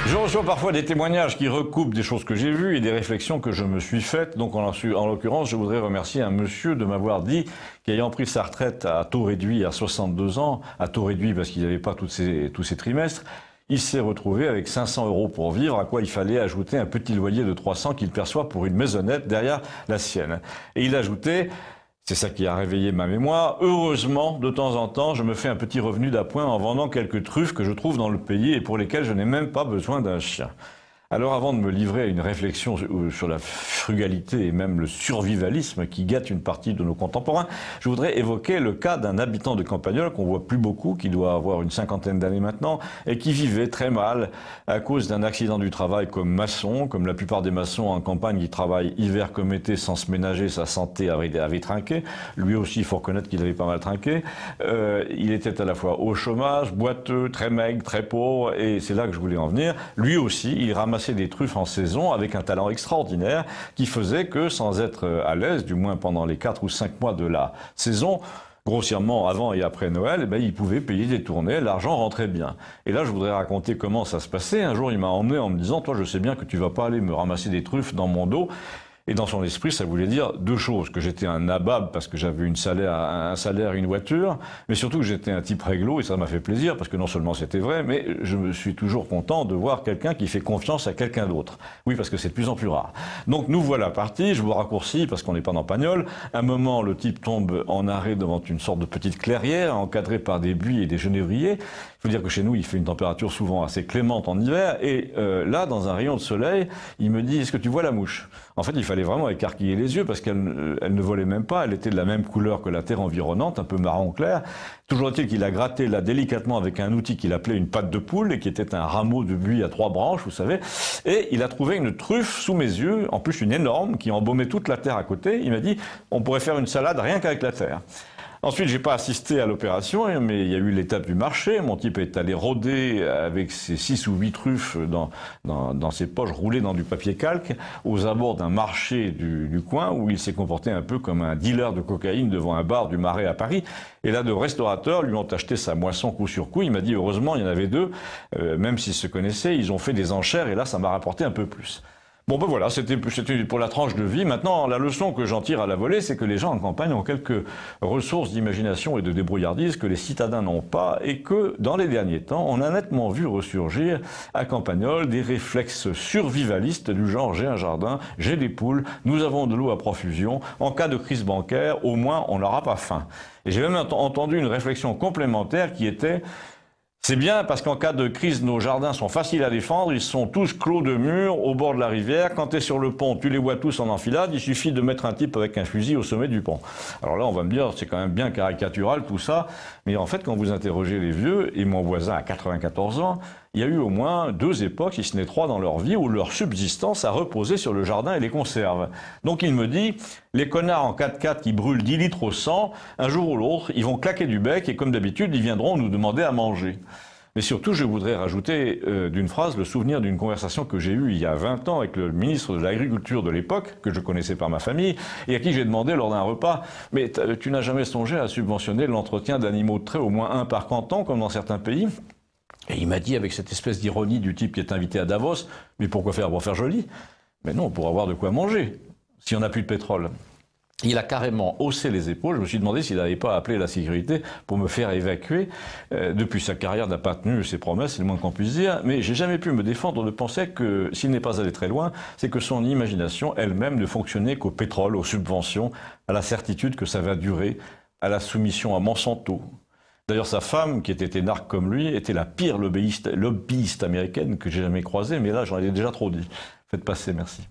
Je reçois parfois des témoignages qui recoupent des choses que j'ai vues et des réflexions que je me suis faites. Donc en l'occurrence, je voudrais remercier un monsieur de m'avoir dit qu'ayant pris sa retraite à taux réduit à 62 ans, à taux réduit parce qu'il n'avait pas tous ses trimestres, il s'est retrouvé avec 500 € pour vivre, à quoi il fallait ajouter un petit loyer de 300 qu'il perçoit pour une maisonnette derrière la sienne. Et il ajoutait... C'est ça qui a réveillé ma mémoire. Heureusement, de temps en temps, je me fais un petit revenu d'appoint en vendant quelques truffes que je trouve dans le pays et pour lesquelles je n'ai même pas besoin d'un chien. Alors avant de me livrer à une réflexion sur la frugalité et même le survivalisme qui gâte une partie de nos contemporains, je voudrais évoquer le cas d'un habitant de Campagnole qu'on voit plus beaucoup, qui doit avoir une cinquantaine d'années maintenant, et qui vivait très mal à cause d'un accident du travail comme maçon. Comme la plupart des maçons en campagne, qui travaillent hiver comme été sans se ménager, sa santé avait trinqué. Lui aussi, il faut reconnaître qu'il avait pas mal trinqué. Il était à la fois au chômage, boiteux, très maigre, très pauvre, et c'est là que je voulais en venir. Lui aussi, il ramassait des truffes en saison avec un talent extraordinaire qui faisait que, sans être à l'aise, du moins pendant les 4 ou 5 mois de la saison, grossièrement avant et après Noël, il pouvait payer des tournées, l'argent rentrait bien. Et là, je voudrais raconter comment ça se passait. Un jour, il m'a emmené en me disant « Toi, je sais bien que tu vas pas aller me ramasser des truffes dans mon dos ». Et dans son esprit, ça voulait dire deux choses, que j'étais un nabab parce que j'avais un salaire, une voiture, mais surtout que j'étais un type réglo, et ça m'a fait plaisir, parce que non seulement c'était vrai, mais je me suis toujours content de voir quelqu'un qui fait confiance à quelqu'un d'autre. Oui, parce que c'est de plus en plus rare. Donc nous voilà partis, je vous raccourcis, parce qu'on n'est pas dans Pagnol. Un moment, le type tombe en arrêt devant une sorte de petite clairière, encadrée par des buis et des genévriers. Il faut dire que chez nous, il fait une température souvent assez clémente en hiver, et là, dans un rayon de soleil, il me dit « Est-ce que tu vois la mouche ?» En fait, il fallait vraiment écarquiller les yeux parce qu'elle ne volait même pas, elle était de la même couleur que la terre environnante, un peu marron clair. Toujours est-il qu'il a gratté là délicatement avec un outil qu'il appelait une patte de poule et qui était un rameau de buis à 3 branches, vous savez, et il a trouvé une truffe sous mes yeux, en plus une énorme, qui embaumait toute la terre à côté. Il m'a dit « On pourrait faire une salade rien qu'avec la terre ». Ensuite, j'ai pas assisté à l'opération, mais il y a eu l'étape du marché. Mon type est allé rôder avec ses 6 ou 8 truffes dans ses poches, roulées dans du papier calque, aux abords d'un marché du coin, où il s'est comporté un peu comme un dealer de cocaïne devant un bar du Marais à Paris. Et là, de restaurateurs lui ont acheté sa moisson coup sur coup. Il m'a dit, heureusement, il y en avait 2, même s'ils se connaissaient, ils ont fait des enchères, et là, ça m'a rapporté un peu plus. Bon ben voilà, c'était pour la tranche de vie. Maintenant, la leçon que j'en tire à la volée, c'est que les gens en campagne ont quelques ressources d'imagination et de débrouillardise que les citadins n'ont pas, et que, dans les derniers temps, on a nettement vu ressurgir à Campagnole des réflexes survivalistes du genre « j'ai un jardin, j'ai des poules, nous avons de l'eau à profusion, en cas de crise bancaire, au moins on n'aura pas faim ». Et j'ai même entendu une réflexion complémentaire qui était... C'est bien parce qu'en cas de crise, nos jardins sont faciles à défendre, ils sont tous clos de murs au bord de la rivière. Quand tu es sur le pont, tu les vois tous en enfilade, il suffit de mettre un type avec un fusil au sommet du pont. Alors là, on va me dire, c'est quand même bien caricatural tout ça, mais en fait, quand vous interrogez les vieux, et mon voisin a 94 ans, il y a eu au moins 2 époques, si ce n'est 3 dans leur vie, où leur subsistance a reposé sur le jardin et les conserves. Donc il me dit, les connards en 4x4 qui brûlent 10 litres au 100, un jour ou l'autre, ils vont claquer du bec et comme d'habitude, ils viendront nous demander à manger. Mais surtout, je voudrais rajouter d'une phrase le souvenir d'une conversation que j'ai eue il y a 20 ans avec le ministre de l'Agriculture de l'époque, que je connaissais par ma famille, et à qui j'ai demandé lors d'un repas « Mais tu n'as jamais songé à subventionner l'entretien d'animaux de trait, au moins 1 par canton, comme dans certains pays ?» Et il m'a dit avec cette espèce d'ironie du type qui est invité à Davos « Mais pourquoi faire pour faire joli ?» Mais non, pour avoir de quoi manger, si on n'a plus de pétrole. Il a carrément haussé les épaules. Je me suis demandé s'il n'avait pas appelé la sécurité pour me faire évacuer. Depuis, sa carrière n'a pas tenu ses promesses, c'est le moins qu'on puisse dire. Mais j'ai jamais pu me défendre de penser que, s'il n'est pas allé très loin, c'est que son imagination elle-même ne fonctionnait qu'au pétrole, aux subventions, à la certitude que ça va durer, à la soumission à Monsanto. D'ailleurs, sa femme, qui était énarque comme lui, était la pire lobbyiste américaine que j'ai jamais croisée. Mais là, j'en ai déjà trop dit. Faites passer, merci.